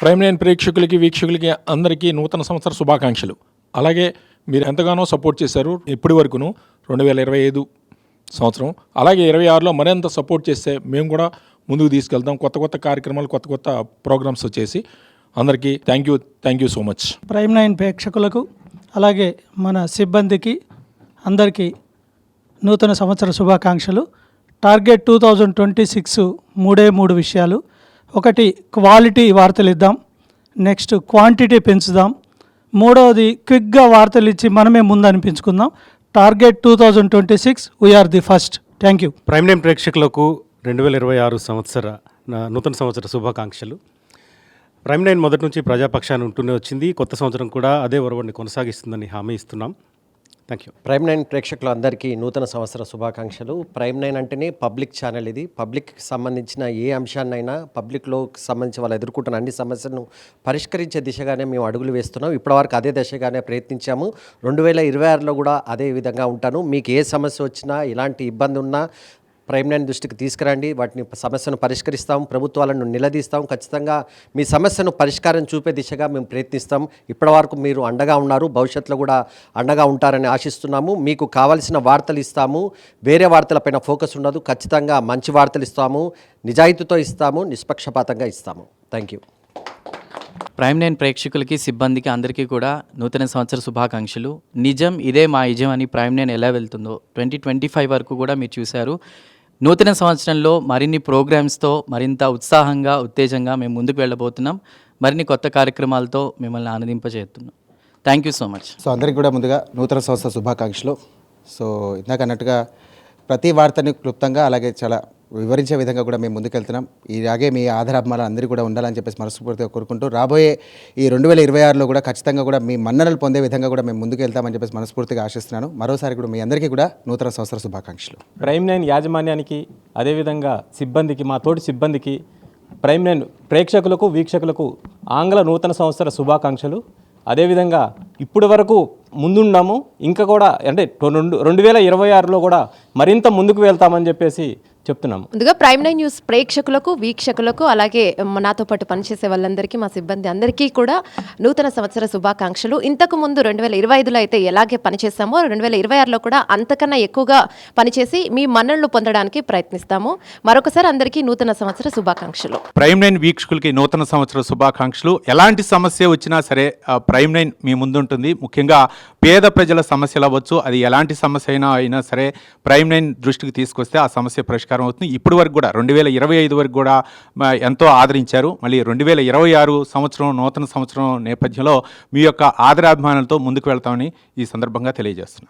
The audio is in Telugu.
ప్రైమ్ లైన్ ప్రేక్షకులకి వీక్షకులకి అందరికీ నూతన సంవత్సర శుభాకాంక్షలు. అలాగే మీరు ఎంతగానో సపోర్ట్ చేశారు ఇప్పటి వరకును 2025 సంవత్సరం. అలాగే 26లో మరింత సపోర్ట్ చేస్తే మేము కూడా ముందుకు తీసుకెళ్తాం. కొత్త కార్యక్రమాలు, కొత్త ప్రోగ్రామ్స్ వచ్చేసి అందరికీ thank you so much. Prime line ప్రేక్షకులకు అలాగే మన సిబ్బందికి అందరికీ నూతన సంవత్సర శుభాకాంక్షలు. టార్గెట్ 2026 మూడు విషయాలు. ఒకటి, క్వాలిటీ వార్తలు ఇద్దాం. నెక్స్ట్, క్వాంటిటీ పెంచుదాం. మూడవది, క్విక్గా వార్తలు ఇచ్చి మనమే ముందు అనిపించుకుందాం. Target 2026 we are the first. Thank you. Prime line ప్రేక్షకులకు 2026 సంవత్సర నూతన సంవత్సర శుభాకాంక్షలు. ప్రైమ్ లైన్ మొదటి నుంచి ప్రజాపక్షాన్ని ఉంటూనే వచ్చింది. కొత్త సంవత్సరం కూడా అదే ఒరవడిని కొనసాగిస్తుందని హామీ ఇస్తున్నాం. Thank you. ప్రైమ్ నైన్ ప్రేక్షకులందరికీ నూతన సంవత్సర శుభాకాంక్షలు. ప్రైమ్ నైన్ అంటేనే పబ్లిక్ ఛానల్. ఇది పబ్లిక్కి సంబంధించిన ఏ అంశాన్నైనా, పబ్లిక్లో సంబంధించి వాళ్ళు ఎదుర్కొంటున్న అన్ని సమస్యలను పరిష్కరించే దిశగానే మేము అడుగులు వేస్తున్నాం. ఇప్పటివరకు అదే దిశగానే ప్రయత్నించాము. 2026లో కూడా అదే విధంగా ఉంటాను. మీకు ఏ సమస్య వచ్చినా, ఎలాంటి ఇబ్బంది ఉన్నా ప్రైమ్ నైన్ దృష్టికి తీసుకురండి. వాటిని సమస్యను పరిష్కరిస్తాం, ప్రభుత్వాలను నిలదీస్తాం. ఖచ్చితంగా మీ సమస్యను పరిష్కారం చూపే దిశగా మేము ప్రయత్నిస్తాం. ఇప్పటివరకు మీరు అండగా ఉన్నారు, భవిష్యత్తులో కూడా అండగా ఉంటారని ఆశిస్తున్నాము. మీకు కావాల్సిన వార్తలు ఇస్తాము. వేరే వార్తలపైన ఫోకస్ ఉండదు. ఖచ్చితంగా మంచి వార్తలు ఇస్తాము, నిజాయితీతో ఇస్తాము, నిష్పక్షపాతంగా ఇస్తాము. Thank you. ప్రైమ్ నైన్ ప్రేక్షకులకి, సిబ్బందికి అందరికీ కూడా నూతన సంవత్సర శుభాకాంక్షలు. నిజం ఇదే మా యజం అని ప్రైమ్ నైన్ ఎలా వెళ్తుందో 2025 వరకు కూడా మీరు చూశారు. నూతన సంవత్సరంలో మరిన్ని ప్రోగ్రామ్స్తో మరింత ఉత్సాహంగా, ఉత్తేజంగా మేము ముందుకు వెళ్ళబోతున్నాం. మరిన్ని కొత్త కార్యక్రమాలతో మిమ్మల్ని ఆనందింపజేస్తున్నాం. Thank you so much. So అందరికీ కూడా ముందుగా నూతన సంవత్సర శుభాకాంక్షలు. సో ఇందాక అన్నట్టుగా ప్రతి వార్తని క్లుప్తంగా, అలాగే చాలా వివరించే విధంగా కూడా మేము ముందుకెళ్తున్నాం. ఇలాగే మీ ఆధారాభిమానాలు అందరూ కూడా ఉండాలని చెప్పేసి మనస్ఫూర్తిగా కోరుకుంటూ, రాబోయే ఈ 2026లో కూడా ఖచ్చితంగా కూడా మీ మన్ననలు పొందే విధంగా కూడా మేము ముందుకు వెళ్తామని చెప్పేసి మనస్ఫూర్తిగా ఆశిస్తున్నాను. మరోసారి కూడా మీ అందరికీ కూడా నూతన సంవత్సర శుభాకాంక్షలు. ప్రైమ్ నైన్ యాజమాన్యానికి, అదేవిధంగా సిబ్బందికి, మా తోటి సిబ్బందికి, ప్రైమ్ నైన్ ప్రేక్షకులకు, వీక్షకులకు ఆంగ్ల నూతన సంవత్సర శుభాకాంక్షలు. అదేవిధంగా ఇప్పటి వరకు ముందున్నాము, ఇంకా కూడా అంటే 2026లో కూడా మరింత ముందుకు వెళ్తామని చెప్పేసి చెప్తున్నాము. ముందుగా ప్రైమ్ నైన్ న్యూస్ ప్రేక్షకులకు, వీక్షకులకు, అలాగే నాతో పాటు పనిచేసే వాళ్ళందరికీ, మా సిబ్బంది అందరికీ కూడా నూతన సంవత్సర శుభాకాంక్షలు. ఇంతకు ముందు 2025లో అయితే ఎలాగే పనిచేస్తామో 2026లో కూడా అంతకన్నా ఎక్కువగా పనిచేసి మీ మన్ననలు పొందడానికి ప్రయత్నిస్తాము. మరొకసారి అందరికీ నూతన సంవత్సర శుభాకాంక్షలు. ప్రైమ్ నైన్ వీక్షకులకి నూతన సంవత్సర శుభాకాంక్షలు. ఎలాంటి సమస్య వచ్చినా సరే ప్రైమ్ నైన్ మీ ముందుంటుంది. ముఖ్యంగా పేద ప్రజల సమస్యలు అవ్వచ్చు, అది ఎలాంటి సమస్య అయినా సరే ప్రైమ్ నైన్ దృష్టికి తీసుకొస్తే ఆ సమస్య పరిష్కారం అవుతుంది. ఇప్పటి వరకు కూడా 2025 వరకు కూడా ఎంతో ఆదరించారు. మళ్ళీ 2026 సంవత్సరం, నూతన సంవత్సరం నేపథ్యంలో మీ యొక్క ఆదరాభిమానాలతో ముందుకు వెళ్తామని ఈ సందర్భంగా తెలియజేస్తున్నాను.